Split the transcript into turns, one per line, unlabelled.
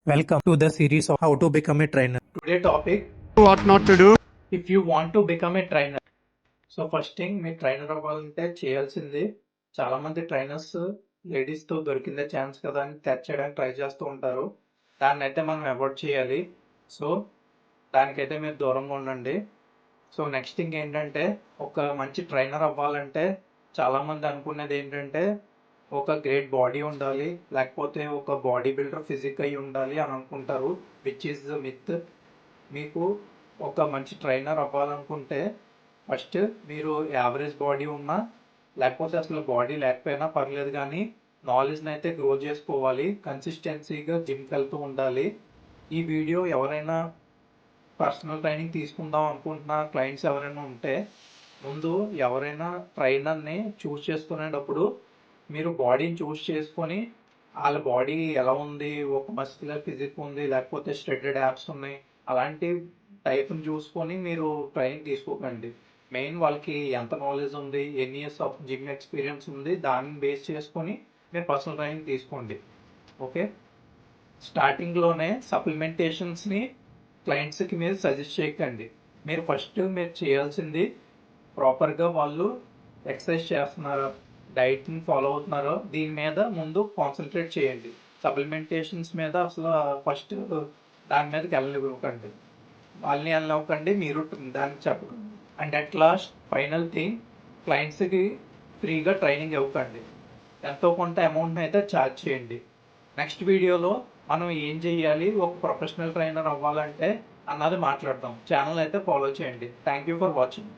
Welcome to the series of how to become a trainer. Today topic,
what not to do.
if you want to become a trainer. So first thing మీరు trainer అవ్వాలంటే చేయాల్సింది, చాలా మంది trainers ladies తో దొరికిందే chance కదా అని తెచ్చేయడానికి try చేస్తూ ఉంటారు. దాన్ని అయితే మనం అవాయిడ్ చేయాలి. సో దానికైతే మీరు దూరంగా ఉండండి. సో నెక్స్ట్ థింగ్ ఏంటంటే, ఒక మంచి ట్రైనర్ అవ్వాలంటే చాలా మంది అనుకునేది ఏంటంటే ఒక గ్రేట్ బాడీ ఉండాలి, లేకపోతే ఒక బాడీ బిల్డర్ ఫిజిక్ అయి ఉండాలి అని అనుకుంటారు, విచ్ ఈజ్ మిత్. మీకు ఒక మంచి ట్రైనర్ అవ్వాలనుకుంటే ఫస్ట్ మీరు యావరేజ్ బాడీ ఉన్నా, లేకపోతే అసలు బాడీ లేకపోయినా పర్లేదు, కానీ నాలెడ్జ్ని అయితే గ్రో చేసుకోవాలి. కన్సిస్టెన్సీగా జిమ్కి వెళ్తూ ఉండాలి. ఈ వీడియో ఎవరైనా పర్సనల్ ట్రైనింగ్ తీసుకుందాం అనుకుంటున్న క్లయింట్స్ ఎవరైనా ఉంటే, ముందు ఎవరైనా ట్రైనర్ని చూస్ చేసుకునేటప్పుడు మీరు బాడీని చూస్ చేసుకొని వాళ్ళ బాడీ ఎలా ఉంది, ఒక మస్క్యులర్ ఫిజిక్ ఉంది, లేకపోతే స్ట్రెటెడ్ యాప్స్ ఉన్నాయి, అలాంటి టైప్ని చూసుకొని మీరు ట్రైనింగ్ తీసుకోకండి. మెయిన్ వాళ్ళకి ఎంత నాలెడ్జ్ ఉంది, ఎన్ని ఇయర్స్ ఆఫ్ జిమ్ ఎక్స్పీరియన్స్ ఉంది, దాన్ని బేస్ చేసుకొని మీరు పర్సనల్ ట్రైనింగ్ తీసుకోండి. ఓకే, స్టార్టింగ్లోనే సప్లిమెంటేషన్స్ని క్లయింట్స్కి మీరు సజెస్ట్ చేయకండి. మీరు ఫస్ట్ మీరు చేయాల్సింది, ప్రాపర్గా వాళ్ళు ఎక్సర్సైజ్ చేస్తున్నారో, డైట్ని ఫాలో అవుతున్నారో దీని మీద ముందు కాన్సన్ట్రేట్ చేయండి. సప్లిమెంటేషన్స్ మీద అసలు ఫస్ట్ దాని మీదకి వెళ్ళనివ్వకండి, వాళ్ళని వెళ్ళనివ్వకండి, మీరు దానికి చెప్పకండి. And at last final thing, క్లయింట్స్కి ఫ్రీగా ట్రైనింగ్ ఇవ్వకండి, ఎంతో కొంత అమౌంట్ని అయితే ఛార్జ్ చేయండి. నెక్స్ట్ వీడియోలో మనం ఏం చేయాలి ఒక ప్రొఫెషనల్ ట్రైనర్ అవ్వాలంటే అన్నది మాట్లాడదాం. ఛానల్ అయితే ఫాలో చేయండి. Thank you for watching.